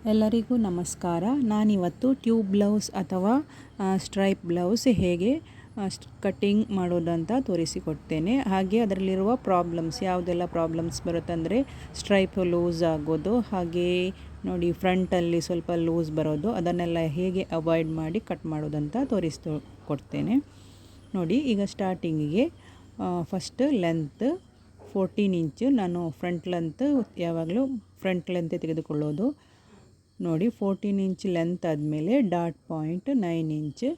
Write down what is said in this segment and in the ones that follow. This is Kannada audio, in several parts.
ಎಲ್ಲರಿಗೂ ನಮಸ್ಕಾರ. ನಾನಿವತ್ತು ಟ್ಯೂಬ್ ಬ್ಲೌಸ್ ಅಥವಾ ಸ್ಟ್ರೈಪ್ ಬ್ಲೌಸ್ ಹೇಗೆ ಕಟ್ಟಿಂಗ್ ಮಾಡೋದಂತ ತೋರಿಸಿಕೊಡ್ತೇನೆ. ಹಾಗೆ ಅದರಲ್ಲಿರುವ ಪ್ರಾಬ್ಲಮ್ಸ್ ಯಾವುದೆಲ್ಲ ಪ್ರಾಬ್ಲಮ್ಸ್ ಬರುತ್ತಂದರೆ ಸ್ಟ್ರೈಪ್ ಲೂಸ್ ಆಗೋದು, ಹಾಗೆ ನೋಡಿ ಫ್ರಂಟಲ್ಲಿ ಸ್ವಲ್ಪ ಲೂಸ್ ಬರೋದು, ಅದನ್ನೆಲ್ಲ ಹೇಗೆ ಅವಾಯ್ಡ್ ಮಾಡಿ ಕಟ್ ಮಾಡೋದಂತ ಕೊಡ್ತೇನೆ. ನೋಡಿ, ಈಗ ಸ್ಟಾರ್ಟಿಂಗಿಗೆ ಫಸ್ಟ್ ಲೆಂತ್ 14 ಇಂಚು ನಾನು ಫ್ರಂಟ್ ಲೆಂತ್ ಯಾವಾಗಲೂ ಫ್ರಂಟ್ ಲೆಂತೆ ತೆಗೆದುಕೊಳ್ಳೋದು. ನೋಡಿ, 14 ಇಂಚ್ ಲೆಂತ್ ಆದಮೇಲೆ ಡಾಟ್ ಪಾಯಿಂಟ್ 9 ಇಂಚ್,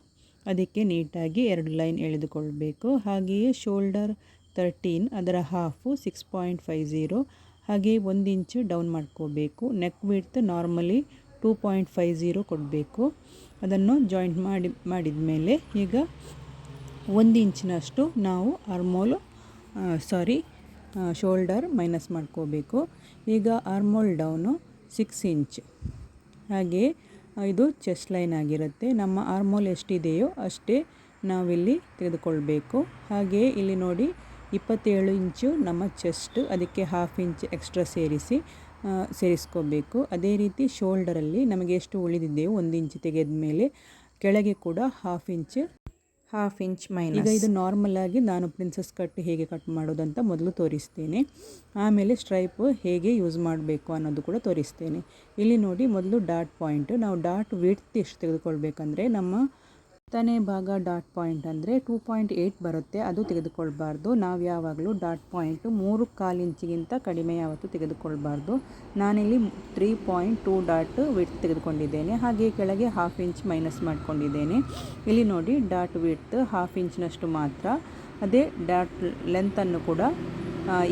ಅದಕ್ಕೆ ನೀಟಾಗಿ 2 ಲೈನ್ ಎಳೆದುಕೊಳ್ಬೇಕು. ಹಾಗೆಯೇ ಶೋಲ್ಡರ್ 13, ಅದರ ಹಾಫು 6.50, ಹಾಗೆ 1 ಇಂಚ್ ಡೌನ್ ಮಾಡ್ಕೋಬೇಕು. ನೆಕ್ ವಿಡ್ತ್ ನಾರ್ಮಲಿ 2.50 ಕೊಡಬೇಕು. ಅದನ್ನು ಜಾಯಿಂಟ್ ಮಾಡಿದ ಮೇಲೆ ಈಗ 1 ಇಂಚಿನಷ್ಟು ನಾವು ಶೋಲ್ಡರ್ ಮೈನಸ್ ಮಾಡ್ಕೋಬೇಕು. ಈಗ ಆರ್ಮೋಲ್ ಡೌನು 6 ಇಂಚ್, ಹಾಗೆ ಇದು ಚೆಸ್ಟ್ ಲೈನ್ ಆಗಿರುತ್ತೆ. ನಮ್ಮ ಆರ್ಮೋಲ್ ಎಷ್ಟಿದೆಯೋ ಅಷ್ಟೇ ನಾವಿಲ್ಲಿ ತೆಗೆದುಕೊಳ್ಬೇಕು. ಹಾಗೆ ಇಲ್ಲಿ ನೋಡಿ 27 ಇಂಚು ನಮ್ಮ ಚೆಸ್ಟ್, ಅದಕ್ಕೆ ಹಾಫ್ ಇಂಚ್ ಎಕ್ಸ್ಟ್ರಾ ಸೇರಿಸ್ಕೋಬೇಕು. ಅದೇ ರೀತಿ ಶೋಲ್ಡರಲ್ಲಿ ನಮಗೆ ಎಷ್ಟು ಉಳಿದಿದೆಯೋ 1 ಇಂಚ್ ತೆಗೆದ ಮೇಲೆ ಕೆಳಗೆ ಕೂಡ ಹಾಫ್ ಇಂಚ್ ಮೈನಸ್. ಈಗ ಇದು ನಾರ್ಮಲ್ ಆಗಿ ನಾನು ಪ್ರಿನ್ಸಸ್ ಕಟ್ ಹೇಗೆ ಕಟ್ ಮಾಡೋದಂತ ಮೊದಲು ತೋರಿಸ್ತೇನೆ, ಆಮೇಲೆ ಸ್ಟ್ರೈಪ್ ಹೇಗೆ ಯೂಸ್ ಮಾಡಬೇಕು ಅನ್ನೋದು ಕೂಡ ತೋರಿಸ್ತೇನೆ. ಇಲ್ಲಿ ನೋಡಿ, ಮೊದಲು ಡಾಟ್ ಪಾಯಿಂಟ್, ನಾವು ಡಾಟ್ ವಿಡ್ತ್ ಎಷ್ಟು ತೆಗೆದುಕೊಳ್ಬೇಕಂದ್ರೆ ನಮ್ಮ ಹತ್ತನೇ ಭಾಗ ಡಾಟ್ ಪಾಯಿಂಟ್ ಅಂದರೆ 2.8 ಬರುತ್ತೆ, ಅದು ತೆಗೆದುಕೊಳ್ಬಾರ್ದು. ನಾವು ಯಾವಾಗಲೂ ಡಾಟ್ ಪಾಯಿಂಟು 3/4 ಇಂಚಿಗಿಂತ ಕಡಿಮೆ ಯಾವತ್ತೂ ತೆಗೆದುಕೊಳ್ಬಾರ್ದು. ನಾನಿಲ್ಲಿ 3.2 ಡಾಟ್ ವಿಡ್ತ್ ತೆಗೆದುಕೊಂಡಿದ್ದೇನೆ, ಹಾಗೆ ಕೆಳಗೆ ಹಾಫ್ ಇಂಚ್ ಮೈನಸ್ ಮಾಡ್ಕೊಂಡಿದ್ದೇನೆ. ಇಲ್ಲಿ ನೋಡಿ, ಡಾಟ್ ವಿಡ್ತ್ ಹಾಫ್ ಇಂಚ್ನಷ್ಟು ಮಾತ್ರ, ಅದೇ ಡಾಟ್ ಲೆಂತನ್ನು ಕೂಡ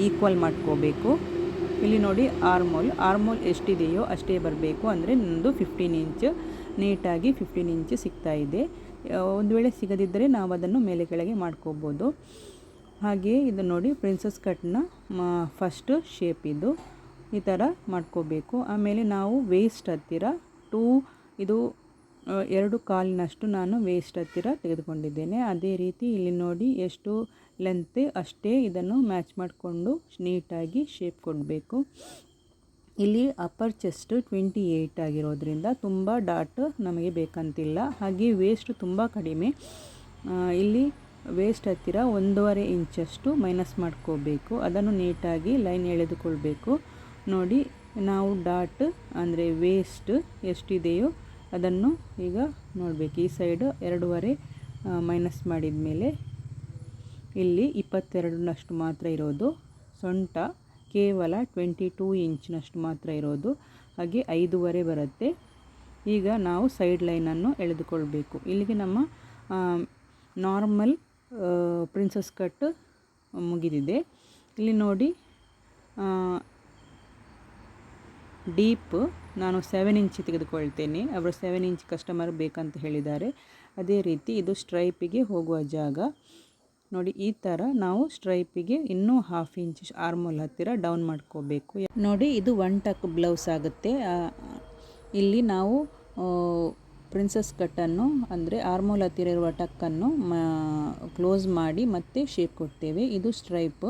ಈಕ್ವಲ್ ಮಾಡ್ಕೋಬೇಕು. ಇಲ್ಲಿ ನೋಡಿ, ಆರ್ಮೋಲ್ ಎಷ್ಟಿದೆಯೋ ಅಷ್ಟೇ ಬರಬೇಕು, ಅಂದರೆ ನನ್ನದು 15 ಇಂಚ್, ನೀಟಾಗಿ 15 ಇಂಚ್ ಸಿಗ್ತಾ ಇದೆ. ಒಂದು ವೇಳೆ ಸಿಗದಿದ್ದರೆ ನಾವು ಅದನ್ನು ಮೇಲೆ ಕೆಳಗೆ ಮಾಡ್ಕೋಬೋದು. ಹಾಗೆಯೇ ಇದು ನೋಡಿ, ಪ್ರಿನ್ಸಸ್ ಕಟ್ನ ಫಸ್ಟ್ ಶೇಪ್ ಈ ಥರ ಮಾಡ್ಕೋಬೇಕು. ಆಮೇಲೆ ನಾವು ವೇಸ್ಟ್ ಹತ್ತಿರ ಇದು 2/4 ನಾನು ವೇಸ್ಟ್ ಹತ್ತಿರ ತೆಗೆದುಕೊಂಡಿದ್ದೇನೆ. ಅದೇ ರೀತಿ ಇಲ್ಲಿ ನೋಡಿ, ಎಷ್ಟು ಲೆಂತ್ ಅಷ್ಟೇ ಇದನ್ನು ಮ್ಯಾಚ್ ಮಾಡಿಕೊಂಡು ನೀಟಾಗಿ ಶೇಪ್ ಕೊಡಬೇಕು. ಇಲ್ಲಿ ಅಪ್ಪರ್ ಚೆಸ್ಟ್ 28 ಆಗಿರೋದ್ರಿಂದ ತುಂಬ ಡಾಟ್ ನಮಗೆ ಬೇಕಂತಿಲ್ಲ. ಹಾಗೆ ವೇಸ್ಟ್ ತುಂಬ ಕಡಿಮೆ, ಇಲ್ಲಿ ವೇಸ್ಟ್ ಹತ್ತಿರ 1.5 ಇಂಚಷ್ಟು ಮೈನಸ್ ಮಾಡ್ಕೋಬೇಕು. ಅದನ್ನು ನೀಟಾಗಿ ಲೈನ್ ಎಳೆದುಕೊಳ್ಬೇಕು. ನೋಡಿ, ನಾವು ಡಾಟ್ ಅಂದರೆ ವೇಸ್ಟ್ ಎಷ್ಟಿದೆಯೋ ಅದನ್ನು ಈಗ ನೋಡಬೇಕು. ಈ ಸೈಡ್ 2.5 ಮೈನಸ್ ಮಾಡಿದ ಮೇಲೆ ಇಲ್ಲಿ 22ನಷ್ಟು ಮಾತ್ರ ಇರೋದು. ಸೊಂಟ ಕೇವಲ 22 ಇಂಚ್ನಷ್ಟು ಮಾತ್ರ ಇರೋದು, ಹಾಗೆ 5.5 ಬರುತ್ತೆ. ಈಗ ನಾವು ಸೈಡ್ ಲೈನನ್ನು ಎಳೆದುಕೊಳ್ಬೇಕು. ಇಲ್ಲಿಗೆ ನಮ್ಮ ನಾರ್ಮಲ್ ಪ್ರಿನ್ಸಸ್ ಕಟ್ ಮುಗಿದಿದೆ. ಇಲ್ಲಿ ನೋಡಿ, ಡೀಪ್ ನಾನು 7 ಇಂಚ್ ತೆಗೆದುಕೊಳ್ತೇನೆ. ಅವರು 7 ಇಂಚ್ ಕಸ್ಟಮರ್ ಬೇಕಂತ ಹೇಳಿದ್ದಾರೆ. ಅದೇ ರೀತಿ ಇದು ಸ್ಟ್ರೈಪಿಗೆ ಹೋಗುವ ಜಾಗ. ನೋಡಿ, ಈ ಥರ ನಾವು ಸ್ಟ್ರೈಪಿಗೆ ಇನ್ನೂ ಹಾಫ್ ಇಂಚ್ ಆರ್ಮೋಲ್ ಹತ್ತಿರ ಡೌನ್ ಮಾಡ್ಕೋಬೇಕು. ನೋಡಿ, ಇದು 1 ಟಕ್ ಬ್ಲೌಸ್ ಆಗುತ್ತೆ. ಇಲ್ಲಿ ನಾವು ಪ್ರಿನ್ಸಸ್ ಕಟ್ಟನ್ನು ಅಂದರೆ ಆರ್ಮೋಲ್ ಹತ್ತಿರ ಇರುವ ಟಕ್ಕನ್ನು ಕ್ಲೋಸ್ ಮಾಡಿ ಮತ್ತೆ ಶೇಪ್ ಕೊಡ್ತೇವೆ. ಇದು ಸ್ಟ್ರೈಪ್.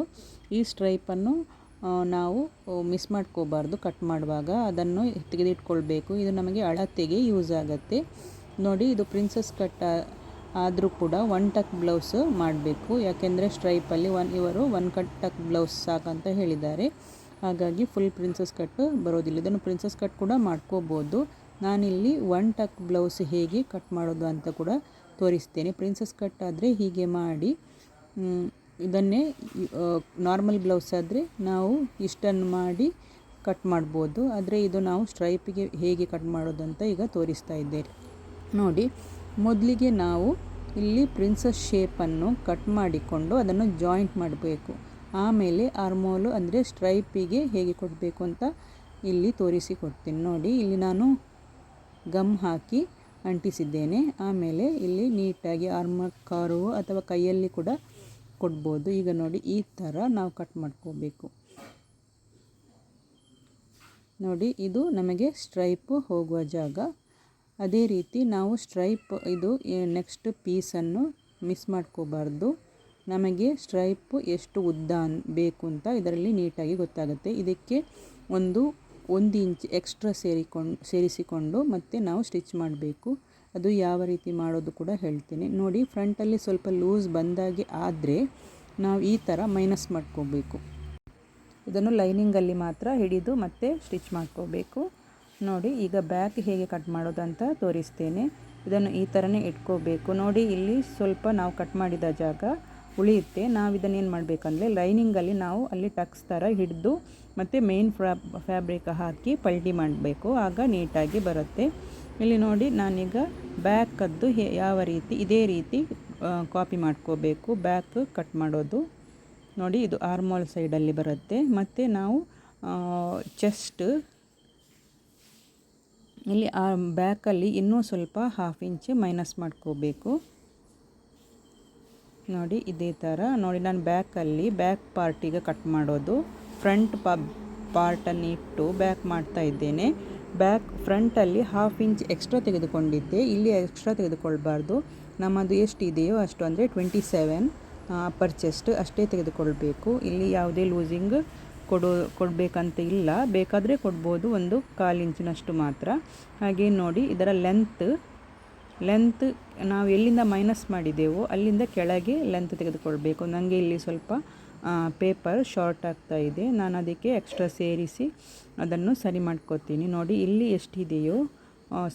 ಈ ಸ್ಟ್ರೈಪನ್ನು ನಾವು ಮಿಸ್ ಮಾಡ್ಕೋಬಾರ್ದು. ಕಟ್ ಮಾಡುವಾಗ ಅದನ್ನು ತೆಗೆದಿಟ್ಕೊಳ್ಬೇಕು. ಇದು ನಮಗೆ ಅಳತೆಗೆ ಯೂಸ್ ಆಗುತ್ತೆ. ನೋಡಿ, ಇದು ಪ್ರಿನ್ಸಸ್ ಕಟ್ ಆದರೂ ಕೂಡ 1 ಟಕ್ ಬ್ಲೌಸ್ ಮಾಡಬೇಕು, ಯಾಕೆಂದರೆ ಸ್ಟ್ರೈಪಲ್ಲಿ ಇವರು 1 ಟಕ್ ಬ್ಲೌಸ್ ಸಾಕಂತ ಹೇಳಿದ್ದಾರೆ. ಹಾಗಾಗಿ ಫುಲ್ ಪ್ರಿನ್ಸಸ್ ಕಟ್ ಬರೋದಿಲ್ಲ. ಇದನ್ನು ಪ್ರಿನ್ಸಸ್ ಕಟ್ ಕೂಡ ಮಾಡ್ಕೋಬೋದು. ನಾನಿಲ್ಲಿ 1 ಟಕ್ ಬ್ಲೌಸ್ ಹೇಗೆ ಕಟ್ ಮಾಡೋದು ಅಂತ ಕೂಡ ತೋರಿಸ್ತೇನೆ. ಪ್ರಿನ್ಸಸ್ ಕಟ್ ಆದರೆ ಹೀಗೆ ಮಾಡಿ, ಇದನ್ನೇ ನಾರ್ಮಲ್ ಬ್ಲೌಸ್ ಆದರೆ ನಾವು ಇಷ್ಟನ್ನು ಮಾಡಿ ಕಟ್ ಮಾಡ್ಬೋದು. ಆದರೆ ಇದು ನಾವು ಸ್ಟ್ರೈಪಿಗೆ ಹೇಗೆ ಕಟ್ ಮಾಡೋದಂತ ಈಗ ತೋರಿಸ್ತಾ ಇದ್ದೇನೆ. ನೋಡಿ, ಮೊದಲಿಗೆ ನಾವು ಇಲ್ಲಿ ಪ್ರಿನ್ಸಸ್ ಶೇಪನ್ನು ಕಟ್ ಮಾಡಿಕೊಂಡು ಅದನ್ನು ಜಾಯಿಂಟ್ ಮಾಡಬೇಕು. ಆಮೇಲೆ ಆರ್ಮೋಲು ಅಂದರೆ ಸ್ಟ್ರೈಪಿಗೆ ಹೇಗೆ ಕೊಡಬೇಕು ಅಂತ ಇಲ್ಲಿ ತೋರಿಸಿಕೊಡ್ತೀನಿ. ನೋಡಿ, ಇಲ್ಲಿ ನಾನು ಗಮ್ ಹಾಕಿ ಅಂಟಿಸಿದ್ದೇನೆ. ಆಮೇಲೆ ಇಲ್ಲಿ ನೀಟಾಗಿ ಆರ್ಮರ್ ಕರ್ವ್ ಅಥವಾ ಕೈಯಲ್ಲಿ ಕೂಡ ಕೊಡ್ಬೋದು. ಈಗ ನೋಡಿ, ಈ ಥರ ನಾವು ಕಟ್ ಮಾಡ್ಕೋಬೇಕು. ನೋಡಿ, ಇದು ನಮಗೆ ಸ್ಟ್ರೈಪ್ ಹೋಗುವ ಜಾಗ. ಅದೇ ರೀತಿ ನಾವು ಸ್ಟ್ರೈಪ್ ಇದು ನೆಕ್ಸ್ಟ್ ಪೀಸನ್ನು ಮಿಸ್ ಮಾಡ್ಕೋಬಾರ್ದು. ನಮಗೆ ಸ್ಟ್ರೈಪ್ ಎಷ್ಟು ಉದ್ದ ಬೇಕು ಅಂತ ಇದರಲ್ಲಿ ನೀಟಾಗಿ ಗೊತ್ತಾಗುತ್ತೆ. ಇದಕ್ಕೆ ಒಂದು 1 ಇಂಚ್ ಎಕ್ಸ್ಟ್ರಾ ಸೇರಿಸಿಕೊಂಡು ಮತ್ತೆ ನಾವು ಸ್ಟಿಚ್ ಮಾಡಬೇಕು. ಅದು ಯಾವ ರೀತಿ ಮಾಡೋದು ಕೂಡ ಹೇಳ್ತೀನಿ ನೋಡಿ. ಫ್ರಂಟಲ್ಲಿ ಸ್ವಲ್ಪ ಲೂಸ್ ಬಂದಾಗೆ ಆದರೆ ನಾವು ಈ ಥರ ಮೈನಸ್ ಮಾಡ್ಕೋಬೇಕು. ಇದನ್ನು ಲೈನಿಂಗಲ್ಲಿ ಮಾತ್ರ ಹಿಡಿದು ಮತ್ತೆ ಸ್ಟಿಚ್ ಮಾಡ್ಕೋಬೇಕು. ನೋಡಿ ಈಗ ಬ್ಯಾಕ್ ಹೇಗೆ ಕಟ್ ಮಾಡೋದು ಅಂತ ತೋರಿಸ್ತೇನೆ. ಇದನ್ನು ಈ ಥರನೇ ಇಟ್ಕೋಬೇಕು. ನೋಡಿ ಇಲ್ಲಿ ಸ್ವಲ್ಪ ನಾವು ಕಟ್ ಮಾಡಿದ ಜಾಗ ಉಳಿಯುತ್ತೆ. ನಾವು ಇದನ್ನೇನು ಮಾಡಬೇಕಂದ್ರೆ ಲೈನಿಂಗಲ್ಲಿ ನಾವು ಅಲ್ಲಿ ಟಕ್ಸ್ ಥರ ಹಿಡಿದು ಮತ್ತು ಮೇನ್ ಫ್ಯಾಬ್ರಿಕ್ ಹಾಕಿ ಪಲ್ಟಿ ಮಾಡಬೇಕು. ಆಗ ನೀಟಾಗಿ ಬರುತ್ತೆ. ಇಲ್ಲಿ ನೋಡಿ ನಾನೀಗ ಬ್ಯಾಕದ್ದು ಯಾವ ರೀತಿ ಇದೇ ರೀತಿ ಕಾಪಿ ಮಾಡ್ಕೋಬೇಕು. ಬ್ಯಾಕ್ ಕಟ್ ಮಾಡೋದು ನೋಡಿ, ಇದು ಆರ್ಮೋಲ್ ಸೈಡಲ್ಲಿ ಬರುತ್ತೆ. ಮತ್ತು ನಾವು ಚೆಸ್ಟ್ ಇಲ್ಲಿ ಬ್ಯಾಕಲ್ಲಿ ಇನ್ನೂ ಸ್ವಲ್ಪ 1/2 ಇಂಚ್ ಮೈನಸ್ ಮಾಡ್ಕೋಬೇಕು. ನೋಡಿ ಇದೇ ಥರ ನೋಡಿ. ನಾನು ಬ್ಯಾಕಲ್ಲಿ ಬ್ಯಾಕ್ ಪಾರ್ಟಿಗೆ ಕಟ್ ಮಾಡೋದು, ಫ್ರಂಟ್ ಪಾರ್ಟನ್ನು ಇಟ್ಟು ಬ್ಯಾಕ್ ಮಾಡ್ತಾ ಇದ್ದೇನೆ. ಫ್ರಂಟಲ್ಲಿ 1/2 ಇಂಚ್ ಎಕ್ಸ್ಟ್ರಾ ತೆಗೆದುಕೊಂಡಿದ್ದೆ. ಇಲ್ಲಿ ಎಕ್ಸ್ಟ್ರಾ ತೆಗೆದುಕೊಳ್ಬಾರ್ದು. ನಮ್ಮದು ಎಷ್ಟಿದೆಯೋ ಅಷ್ಟು, ಅಂದರೆ 27 ಅಪ್ಪರ್ ಚೆಸ್ಟ್ ಅಷ್ಟೇ ತೆಗೆದುಕೊಳ್ಬೇಕು. ಇಲ್ಲಿ ಯಾವುದೇ ಲೂಸಿಂಗ್ ಕೊಡಬೇಕಂತ ಇಲ್ಲ, ಬೇಕಾದರೆ ಕೊಡ್ಬೋದು, 1/4 ಇಂಚಿನಷ್ಟು ಮಾತ್ರ. ಹಾಗೆ ನೋಡಿ ಇದರ ಲೆಂತ್ ನಾವು ಎಲ್ಲಿಂದ ಮೈನಸ್ ಮಾಡಿದೆವೋ ಅಲ್ಲಿಂದ ಕೆಳಗೆ ಲೆಂತ್ ತೆಗೆದುಕೊಳ್ಬೇಕು. ನನಗೆ ಇಲ್ಲಿ ಸ್ವಲ್ಪ ಪೇಪರ್ ಶಾರ್ಟ್ ಆಗ್ತಾ ಇದೆ, ನಾನು ಅದಕ್ಕೆ ಎಕ್ಸ್ಟ್ರಾ ಸೇರಿಸಿ ಅದನ್ನು ಸರಿ ಮಾಡ್ಕೋತೀನಿ. ನೋಡಿ ಇಲ್ಲಿ ಎಷ್ಟಿದೆಯೋ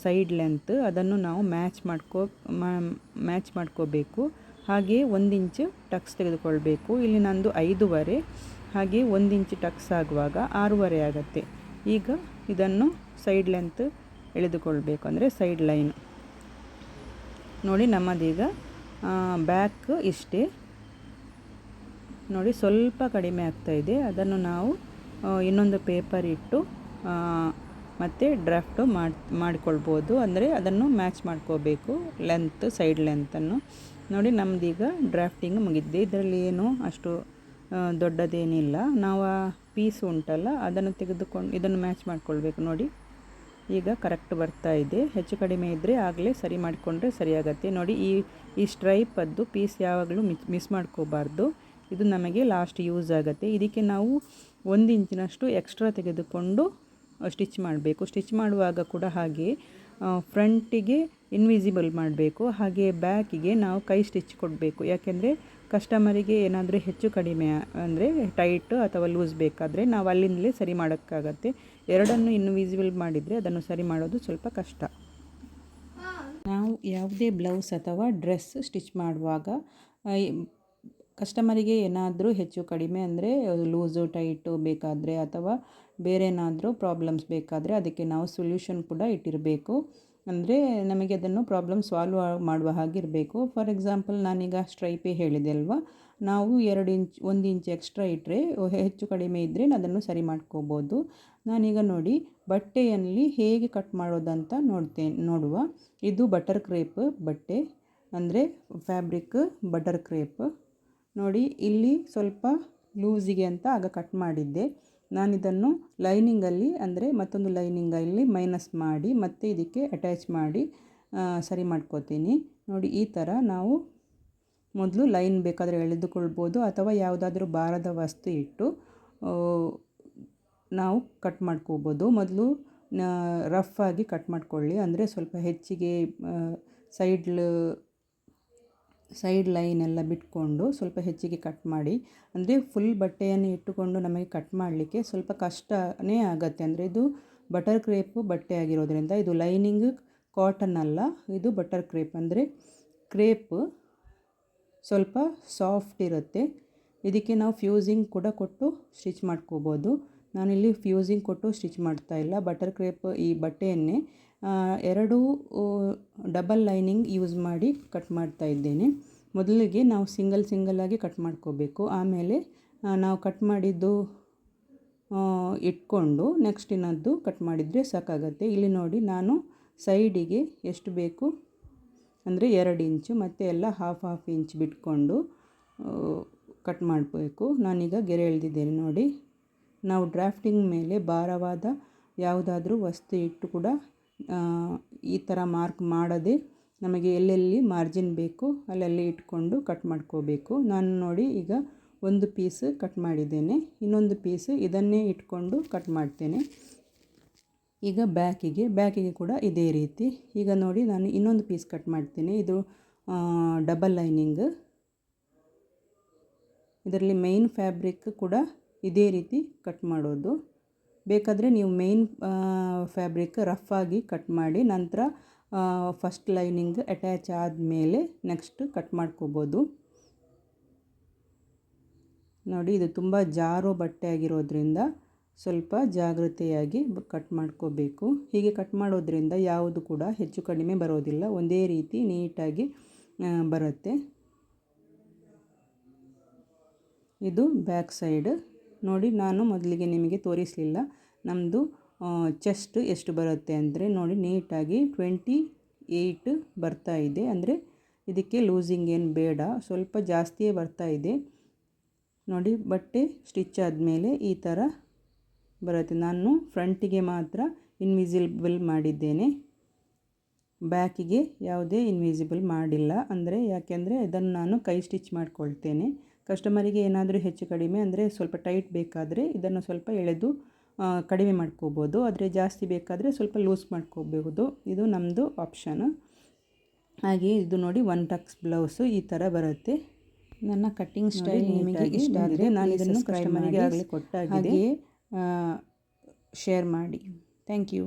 ಸೈಡ್ ಲೆಂತ್ ಅದನ್ನು ನಾವು ಮ್ಯಾಚ್ ಮಾಡ್ಕೋಬೇಕು. ಹಾಗೆ 1 ಇಂಚ್ ಟಕ್ಸ್ ತೆಗೆದುಕೊಳ್ಬೇಕು. ಇಲ್ಲಿ ನಂದು 5.5, ಹಾಗೆ 1 ಇಂಚ್ ಟಕ್ಸ್ ಆಗುವಾಗ 6.5 ಆಗುತ್ತೆ. ಈಗ ಇದನ್ನು ಸೈಡ್ ಲೆಂತ್ ಎಳೆದುಕೊಳ್ಬೇಕು, ಅಂದರೆ ಸೈಡ್ ಲೈನ್. ನೋಡಿ ನಮ್ಮದೀಗ ಬ್ಯಾಕ್ ಇಷ್ಟೇ. ನೋಡಿ ಸ್ವಲ್ಪ ಕಡಿಮೆ ಆಗ್ತಾ ಇದೆ. ಅದನ್ನು ನಾವು ಇನ್ನೊಂದು ಪೇಪರ್ ಇಟ್ಟು ಮತ್ತು ಡ್ರಾಫ್ಟು ಮಾಡಿಕೊಳ್ಬೋದು, ಅಂದರೆ ಅದನ್ನು ಮ್ಯಾಚ್ ಮಾಡ್ಕೋಬೇಕು ಲೆಂತ್, ಸೈಡ್ ಲೆಂತನ್ನು. ನೋಡಿ ನಮ್ಮದೀಗ ಡ್ರಾಫ್ಟಿಂಗ್ ಮುಗಿದಿದೆ. ಇದರಲ್ಲಿ ಏನು ಅಷ್ಟು ದೊಡ್ಡದೇನಿಲ್ಲ. ನಾವು ಆ ಪೀಸ್ ಉಂಟಲ್ಲ ಅದನ್ನು ತೆಗೆದುಕೊಂಡು ಇದನ್ನು ಮ್ಯಾಚ್ ಮಾಡ್ಕೊಳ್ಬೇಕು. ನೋಡಿ ಈಗ ಕರೆಕ್ಟ್ ಬರ್ತಾ ಇದೆ. ಹೆಚ್ಚು ಕಡಿಮೆ ಇದ್ದರೆ ಆಗಲೇ ಸರಿ ಮಾಡಿಕೊಂಡ್ರೆ ಸರಿಯಾಗತ್ತೆ. ನೋಡಿ ಈ ಸ್ಟ್ರೈಪದ್ದು ಪೀಸ್ ಯಾವಾಗಲೂ ಮಿಸ್ ಮಾಡ್ಕೋಬಾರ್ದು. ಇದು ನಮಗೆ ಲಾಸ್ಟ್ ಯೂಸ್ ಆಗುತ್ತೆ. ಇದಕ್ಕೆ ನಾವು 1 ಇಂಚಿನಷ್ಟು ಎಕ್ಸ್ಟ್ರಾ ತೆಗೆದುಕೊಂಡು ಸ್ಟಿಚ್ ಮಾಡಬೇಕು. ಸ್ಟಿಚ್ ಮಾಡುವಾಗ ಕೂಡ ಹಾಗೆ ಫ್ರಂಟಿಗೆ ಇನ್ವಿಸಿಬಲ್ ಮಾಡಬೇಕು, ಹಾಗೆ ಬ್ಯಾಕಿಗೆ ನಾವು ಕೈ ಸ್ಟಿಚ್ ಕೊಡಬೇಕು. ಯಾಕೆಂದರೆ ಕಸ್ಟಮರಿಗೆ ಏನಾದರೂ ಹೆಚ್ಚು ಕಡಿಮೆ ಅಂದರೆ ಟೈಟ್ ಅಥವಾ ಲೂಸ್ ಬೇಕಾದರೆ ನಾವು ಅಲ್ಲಿಂದಲೇ ಸರಿ ಮಾಡೋಕ್ಕಾಗತ್ತೆ. ಎರಡನ್ನು ಇನ್ವಿಸಿಬಲ್ ಮಾಡಿದರೆ ಅದನ್ನು ಸರಿ ಮಾಡೋದು ಸ್ವಲ್ಪ ಕಷ್ಟ. ನಾವು ಯಾವುದೇ ಬ್ಲೌಸ್ ಅಥವಾ ಡ್ರೆಸ್ ಸ್ಟಿಚ್ ಮಾಡುವಾಗ ಕಸ್ಟಮರಿಗೆ ಏನಾದರೂ ಹೆಚ್ಚು ಕಡಿಮೆ ಅಂದರೆ ಲೂಸು ಟೈಟು ಬೇಕಾದರೆ ಅಥವಾ ಬೇರೆ ಏನಾದರೂ ಪ್ರಾಬ್ಲಮ್ಸ್ ಬೇಕಾದರೆ ಅದಕ್ಕೆ ನಾವು ಸೊಲ್ಯೂಷನ್ ಕೂಡ ಇಟ್ಟಿರಬೇಕು. ಅಂದರೆ ನಮಗೆ ಅದನ್ನು ಪ್ರಾಬ್ಲಮ್ ಸಾಲ್ವ್ ಮಾಡುವ ಹಾಗಿರಬೇಕು. ಫಾರ್ ಎಕ್ಸಾಂಪಲ್ ನಾನೀಗ ಸ್ಟ್ರೈಪೇ ಹೇಳಿದೆ ಅಲ್ವಾ, ನಾವು 1 ಇಂಚ್ ಎಕ್ಸ್ಟ್ರಾ ಇಟ್ಟರೆ ಹೆಚ್ಚು ಕಡಿಮೆ ಇದ್ದರೆ ಅದನ್ನು ಸರಿ ಮಾಡ್ಕೋಬೋದು. ನಾನೀಗ ನೋಡಿ ಬಟ್ಟೆಯಲ್ಲಿ ಹೇಗೆ ಕಟ್ ಮಾಡೋದಂತ ನೋಡುವ. ಇದು ಬಟರ್ ಕ್ರೇಪ್ ಬಟ್ಟೆ, ಅಂದರೆ ಫ್ಯಾಬ್ರಿಕ್ ಬಟರ್ ಕ್ರೇಪ್. ನೋಡಿ ಇಲ್ಲಿ ಸ್ವಲ್ಪ ಲೂಸಿಗೆ ಅಂತ ಆಗ ಕಟ್ ಮಾಡಿದ್ದೆ. ನಾನಿದನ್ನು ಲೈನಿಂಗಲ್ಲಿ, ಅಂದರೆ ಮತ್ತೊಂದು ಲೈನಿಂಗಲ್ಲಿ ಮೈನಸ್ ಮಾಡಿ ಮತ್ತೆ ಇದಕ್ಕೆ ಅಟ್ಯಾಚ್ ಮಾಡಿ ಸರಿ ಮಾಡ್ಕೋತೀನಿ. ನೋಡಿ ಈ ಥರ ನಾವು ಮೊದಲು ಲೈನ್ ಬೇಕಾದರೆ ಎಳೆದುಕೊಳ್ಬೋದು, ಅಥವಾ ಯಾವುದಾದ್ರೂ ಭಾರದ ವಸ್ತು ಇಟ್ಟು ನಾವು ಕಟ್ ಮಾಡ್ಕೋಬೋದು. ಮೊದಲು ರಫ್ ಆಗಿ ಕಟ್ ಮಾಡ್ಕೊಳ್ಳಿ, ಅಂದರೆ ಸ್ವಲ್ಪ ಹೆಚ್ಚಿಗೆ ಸೈಡ್ ಲೈನ್ ಎಲ್ಲ ಬಿಟ್ಕೊಂಡು ಸ್ವಲ್ಪ ಹೆಚ್ಚಿಗೆ ಕಟ್ ಮಾಡಿ. ಅಂದರೆ ಫುಲ್ ಬಟ್ಟೆಯನ್ನು ಇಟ್ಟುಕೊಂಡು ನಮಗೆ ಕಟ್ ಮಾಡಲಿಕ್ಕೆ ಸ್ವಲ್ಪ ಕಷ್ಟನೇ ಆಗುತ್ತೆ. ಅಂದರೆ ಇದು ಬಟರ್ ಕ್ರೇಪ್ ಬಟ್ಟೆ ಆಗಿರೋದ್ರಿಂದ, ಇದು ಲೈನಿಂಗ್ ಕಾಟನ್ ಅಲ್ಲ, ಇದು ಬಟರ್ ಕ್ರೇಪ್. ಅಂದರೆ ಕ್ರೇಪ್ ಸ್ವಲ್ಪ ಸಾಫ್ಟ್ ಇರುತ್ತೆ. ಇದಕ್ಕೆ ನಾವು ಫ್ಯೂಸಿಂಗ್ ಕೂಡ ಕೊಟ್ಟು ಸ್ಟಿಚ್ ಮಾಡ್ಕೋಬೋದು. ನಾನಿಲ್ಲಿ ಫ್ಯೂಸಿಂಗ್ ಕೊಟ್ಟು ಸ್ಟಿಚ್ ಮಾಡ್ತಾ ಇಲ್ಲ. ಬಟರ್ ಕ್ರೇಪ್ ಈ ಬಟ್ಟೆಯನ್ನೇ 2 ಡಬಲ್ ಲೈನಿಂಗ್ ಯೂಸ್ ಮಾಡಿ ಕಟ್ ಮಾಡ್ತಾ ಇದ್ದೇನೆ. ಮೊದಲಿಗೆ ನಾವು ಸಿಂಗಲ್ ಆಗಿ ಕಟ್ ಮಾಡ್ಕೋಬೇಕು. ಆಮೇಲೆ ನಾವು ಕಟ್ ಮಾಡಿದ್ದು ಇಟ್ಕೊಂಡು ನೆಕ್ಸ್ಟ್ ಇನ್ನದ್ದು ಕಟ್ ಮಾಡಿದರೆ ಸಾಕಾಗುತ್ತೆ. ಇಲ್ಲಿ ನೋಡಿ ನಾನು ಸೈಡಿಗೆ ಎಷ್ಟು ಬೇಕು ಅಂದರೆ 2 ಇಂಚು ಮತ್ತು ಎಲ್ಲ ಹಾಫ್ ಇಂಚ್ ಬಿಟ್ಕೊಂಡು ಕಟ್ ಮಾಡಬೇಕು. ನಾನೀಗ ಗೆರೆ ಎಳೆದಿದ್ದೇನೆ. ನೋಡಿ ನಾವು ಡ್ರಾಫ್ಟಿಂಗ್ ಮೇಲೆ ಭಾರವಾದ ಯಾವುದಾದ್ರೂ ವಸ್ತು ಇಟ್ಟು ಕೂಡ ಈ ಥರ ಮಾರ್ಕ್ ಮಾಡದೆ ನಮಗೆ ಎಲ್ಲೆಲ್ಲಿ ಮಾರ್ಜಿನ್ ಬೇಕು ಅಲ್ಲೆಲ್ಲಿ ಇಟ್ಕೊಂಡು ಕಟ್ ಮಾಡ್ಕೋಬೇಕು. ನಾನು ನೋಡಿ ಈಗ ಒಂದು ಪೀಸ್ ಕಟ್ ಮಾಡಿದ್ದೇನೆ, ಇನ್ನೊಂದು ಪೀಸ್ ಇದನ್ನೇ ಇಟ್ಕೊಂಡು ಕಟ್ ಮಾಡ್ತೇನೆ. ಈಗ ಬ್ಯಾಕಿಗೆ ಕೂಡ ಇದೇ ರೀತಿ. ಈಗ ನೋಡಿ ನಾನು ಇನ್ನೊಂದು ಪೀಸ್ ಕಟ್ ಮಾಡ್ತೀನಿ. ಇದು ಡಬಲ್ ಲೈನಿಂಗ್. ಇದರಲ್ಲಿ ಮೇನ್ ಫ್ಯಾಬ್ರಿಕ್ ಕೂಡ ಇದೇ ರೀತಿ ಕಟ್ ಮಾಡೋದು. ಬೇಕಾದರೆ ನೀವು ಮೇನ್ ಫ್ಯಾಬ್ರಿಕ್ ರಫ್ ಆಗಿ ಕಟ್ ಮಾಡಿ ನಂತರ ಫಸ್ಟ್ ಲೈನಿಂಗ್ ಅಟ್ಯಾಚ್ ಆದಮೇಲೆ ನೆಕ್ಸ್ಟ್ ಕಟ್ ಮಾಡ್ಕೋಬೋದು. ನೋಡಿ, ಇದು ತುಂಬ ಜಾರೋ ಬಟ್ಟೆ ಆಗಿರೋದ್ರಿಂದ ಸ್ವಲ್ಪ ಜಾಗ್ರತೆಯಾಗಿ ಕಟ್ ಮಾಡ್ಕೋಬೇಕು. ಹೀಗೆ ಕಟ್ ಮಾಡೋದ್ರಿಂದ ಯಾವುದು ಕೂಡ ಹೆಚ್ಚು ಕಡಿಮೆ ಬರೋದಿಲ್ಲ, ಒಂದೇ ರೀತಿ ನೀಟಾಗಿ ಬರುತ್ತೆ. ಇದು ಬ್ಯಾಕ್ ಸೈಡ್. ನೋಡಿ, ನಾನು ಮೊದಲಿಗೆ ನಿಮಗೆ ತೋರಿಸಲಿಲ್ಲ ನಮ್ಮದು ಚೆಸ್ಟ್ ಎಷ್ಟು ಬರುತ್ತೆ ಅಂದರೆ, ನೋಡಿ ನೀಟಾಗಿ 28 ಬರ್ತಾ ಇದೆ. ಅಂದರೆ ಇದಕ್ಕೆ ಲೂಸಿಂಗ್ ಏನು ಬೇಡ, ಸ್ವಲ್ಪ ಜಾಸ್ತಿಯೇ ಬರ್ತಾ ಇದೆ. ನೋಡಿ, ಬಟ್ಟೆ ಸ್ಟಿಚ್ ಆದಮೇಲೆ ಈ ಥರ ಬರುತ್ತೆ. ನಾನು ಫ್ರಂಟಿಗೆ ಮಾತ್ರ ಇನ್ವಿಸಿಬಲ್ ಮಾಡಿದ್ದೇನೆ, ಬ್ಯಾಕಿಗೆ ಯಾವುದೇ ಇನ್ವಿಸಿಬಲ್ ಮಾಡಿಲ್ಲ. ಅಂದರೆ ಯಾಕೆಂದರೆ ಇದನ್ನು ನಾನು ಕೈ ಸ್ಟಿಚ್ ಮಾಡ್ಕೊಳ್ತೇನೆ. ಕಸ್ಟಮರಿಗೆ ಏನಾದರೂ ಹೆಚ್ಚು ಕಡಿಮೆ ಅಂದರೆ ಸ್ವಲ್ಪ ಟೈಟ್ ಬೇಕಾದರೆ ಇದನ್ನು ಸ್ವಲ್ಪ ಎಳೆದು ಕಡಿಮೆ ಮಾಡ್ಕೋಬೋದು, ಆದರೆ ಜಾಸ್ತಿ ಬೇಕಾದರೆ ಸ್ವಲ್ಪ ಲೂಸ್ ಮಾಡ್ಕೋಬಹುದು. ಇದು ನಮ್ಮದು ಆಪ್ಷನ್. ಹಾಗೆಯೇ ಇದು ನೋಡಿ 1 ಟಕ್ಸ್ ಬ್ಲೌಸು ಈ ಥರ ಬರುತ್ತೆ. ನನ್ನ ಕಟ್ಟಿಂಗ್ ಸ್ಟೈಲ್ ನಿಮಗೆ ಇಷ್ಟ ಆದರೆ ನಾನು ಇದನ್ನು ಕಸ್ಟಮರಿಗೆ ಆಗಲೇ ಕೊಟ್ಟಾಗಿದೆ, ಹಾಗೆಯೇ ಶೇರ್ ಮಾಡಿ. Thank you.